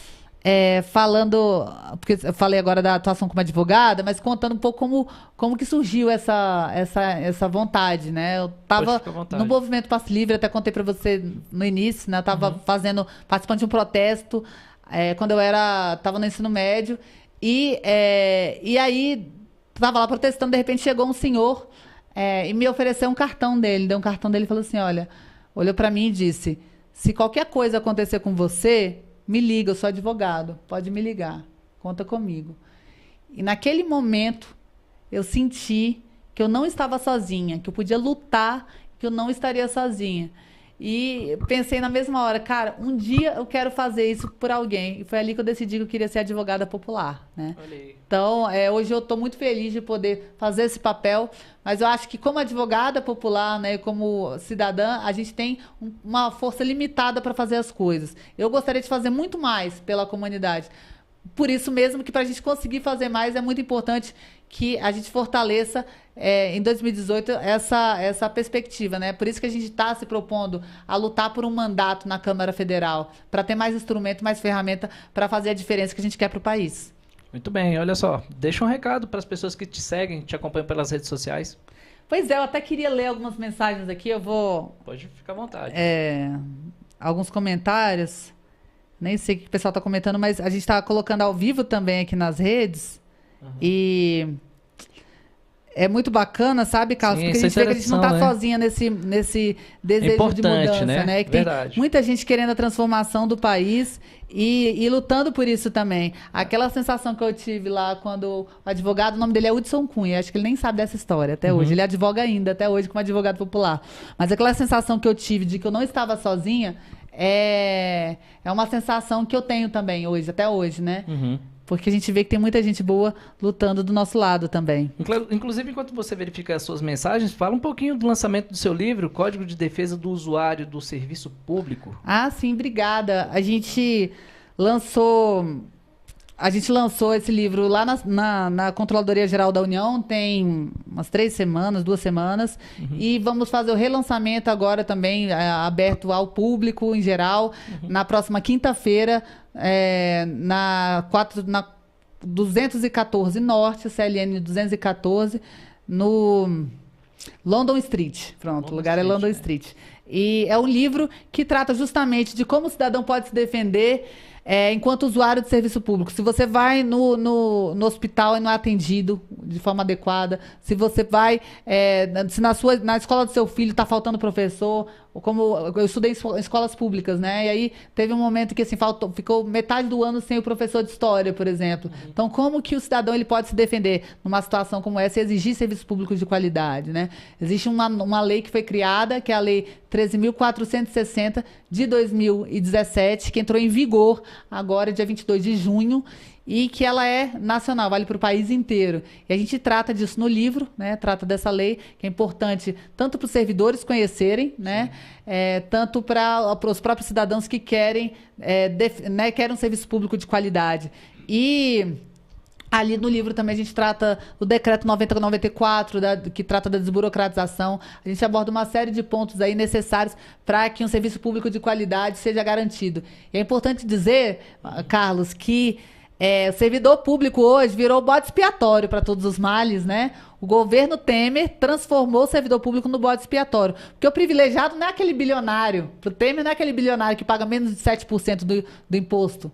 falando, porque eu falei agora da atuação como advogada, mas contando um pouco como que surgiu essa vontade, né? Eu estava no movimento Passe Livre, até contei para você no início, né? Eu estava participando de um protesto quando eu estava no ensino médio e aí estava lá protestando, de repente chegou um senhor e me ofereceu um cartão dele, deu um cartão dele e falou assim, olhou para mim e disse, se qualquer coisa acontecer com você, me liga, eu sou advogado, pode me ligar, conta comigo. E naquele momento, eu senti que eu não estava sozinha, que eu podia lutar, que eu não estaria sozinha. E pensei na mesma hora, cara, um dia eu quero fazer isso por alguém. E foi ali que eu decidi que eu queria ser advogada popular, né? Então, hoje eu estou muito feliz de poder fazer esse papel, mas eu acho que como advogada popular, né, como cidadã, a gente tem uma força limitada para fazer as coisas. Eu gostaria de fazer muito mais pela comunidade. Por isso mesmo que para a gente conseguir fazer mais é muito importante que a gente fortaleça em 2018 essa perspectiva, né? Por isso que a gente está se propondo a lutar por um mandato na Câmara Federal, para ter mais instrumento, mais ferramenta para fazer a diferença que a gente quer para o país. Muito bem, olha só, deixa um recado para as pessoas que te seguem, te acompanham pelas redes sociais. Pois é, eu até queria ler algumas mensagens aqui, eu vou... Pode ficar à vontade. Alguns comentários, nem sei o que o pessoal está comentando, mas a gente está colocando ao vivo também aqui nas redes, e... É muito bacana, sabe, Carlos? Sim, porque a gente vê que a gente não está sozinha nesse desejo de mudança, né? Que tem muita gente querendo a transformação do país e lutando por isso também. Aquela sensação que eu tive lá quando o advogado, o nome dele é Hudson Cunha, acho que ele nem sabe dessa história até hoje. Ele advoga ainda, até hoje, como advogado popular. Mas aquela sensação que eu tive de que eu não estava sozinha é uma sensação que eu tenho também hoje, até hoje, né? Porque a gente vê que tem muita gente boa lutando do nosso lado também. Inclusive, enquanto você verifica as suas mensagens, fala um pouquinho do lançamento do seu livro, Código de Defesa do Usuário do Serviço Público. Ah, sim, obrigada. A gente lançou esse livro lá na Controladoria Geral da União, tem umas 2 semanas, e vamos fazer o relançamento agora também, aberto ao público em geral, na próxima quinta-feira, na 214 Norte, CLN 214, no London Street. Pronto, o lugar é London Street. E é um livro que trata justamente de como o cidadão pode se defender enquanto usuário de serviço público. Se você vai no hospital e não é atendido de forma adequada, se você vai, se na escola do seu filho está faltando professor, ou como eu estudei em escolas públicas, né? E aí teve um momento que assim, ficou metade do ano sem o professor de história, por exemplo. Então, como que o cidadão ele pode se defender numa situação como essa e exigir serviços públicos de qualidade, né? Existe uma lei que foi criada, que é a Lei 13.460 de 2017, que entrou em vigor agora, dia 22 de junho, e que ela é nacional, vale para o país inteiro. E a gente trata disso no livro, né? Trata dessa lei, que é importante tanto para os servidores conhecerem, né? Tanto para os próprios cidadãos que querem um serviço público de qualidade. E ali no livro também a gente trata o decreto 9094, que trata da desburocratização. A gente aborda uma série de pontos aí necessários para que um serviço público de qualidade seja garantido. E é importante dizer, Carlos, que o servidor público hoje virou bode expiatório para todos os males, né? O governo Temer transformou o servidor público no bode expiatório. Porque o privilegiado não é aquele bilionário. Para o Temer não é aquele bilionário que paga menos de 7% do imposto.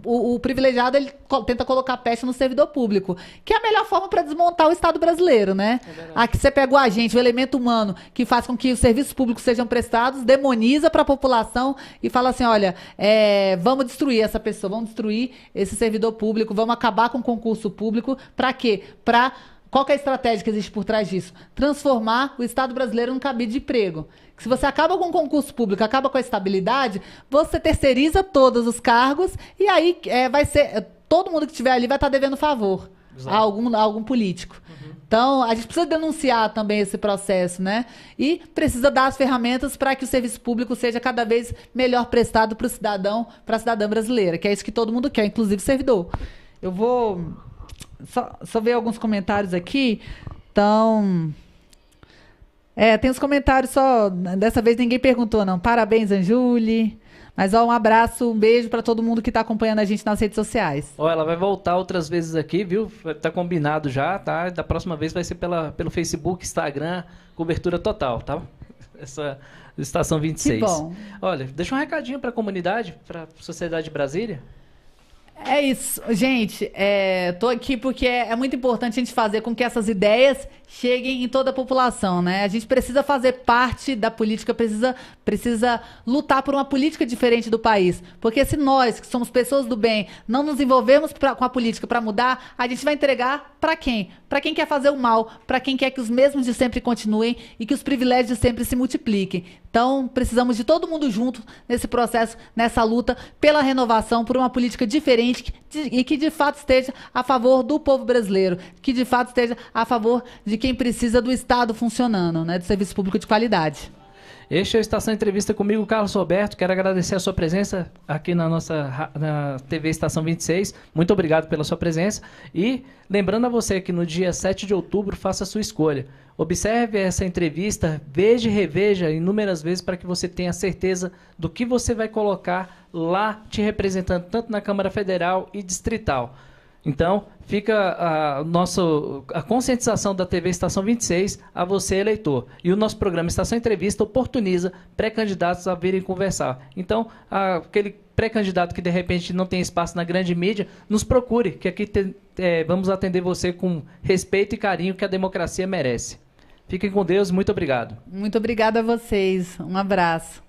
O privilegiado ele tenta colocar peste no servidor público, que é a melhor forma para desmontar o Estado brasileiro, né? Aqui você pega o agente, o elemento humano que faz com que os serviços públicos sejam prestados, demoniza para a população e fala assim, olha, vamos destruir essa pessoa, vamos destruir esse servidor público, vamos acabar com o concurso público. Para quê? Qual que é a estratégia que existe por trás disso? Transformar o Estado brasileiro num cabide de emprego. Se você acaba com o concurso público, acaba com a estabilidade, você terceiriza todos os cargos e aí vai ser... Todo mundo que estiver ali vai estar devendo favor a algum político. Então, a gente precisa denunciar também esse processo, né? E precisa dar as ferramentas para que o serviço público seja cada vez melhor prestado para o cidadão, para a cidadã brasileira, que é isso que todo mundo quer, inclusive o servidor. Eu vou... Só ver alguns comentários aqui. Então, tem uns comentários só. Dessa vez ninguém perguntou, não. Parabéns, Anjuli. Mas um abraço, um beijo para todo mundo que está acompanhando a gente nas redes sociais. Ela vai voltar outras vezes aqui, viu? Tá combinado já, tá? Da próxima vez vai ser pelo Facebook, Instagram, cobertura total, tá? Essa Estação 26. Que bom. Olha, deixa um recadinho para a comunidade, para a sociedade de Brasília. É isso, gente, tô aqui porque é muito importante a gente fazer com que essas ideias cheguem em toda a população, né? A gente precisa fazer parte da política, precisa lutar por uma política diferente do país, porque se nós, que somos pessoas do bem, não nos envolvermos com a política para mudar, a gente vai entregar para quem? Para quem quer fazer o mal, para quem quer que os mesmos de sempre continuem e que os privilégios de sempre se multipliquem. Então, precisamos de todo mundo junto nesse processo, nessa luta pela renovação, por uma política diferente e que de fato esteja a favor do povo brasileiro, que de fato esteja a favor de quem precisa do Estado funcionando, né, do serviço público de qualidade. Este é a Estação Entrevista comigo, Carlos Roberto. Quero agradecer a sua presença aqui na TV Estação 26. Muito obrigado pela sua presença. E lembrando a você que no dia 7 de outubro, faça a sua escolha. Observe essa entrevista, veja e reveja inúmeras vezes para que você tenha certeza do que você vai colocar lá te representando, tanto na Câmara Federal e Distrital. Então, fica a conscientização da TV Estação 26 a você, eleitor. E o nosso programa Estação Entrevista oportuniza pré-candidatos a virem conversar. Então, aquele pré-candidato que de repente não tem espaço na grande mídia, nos procure, que aqui vamos atender você com respeito e carinho que a democracia merece. Fiquem com Deus, muito obrigado. Muito obrigada a vocês. Um abraço.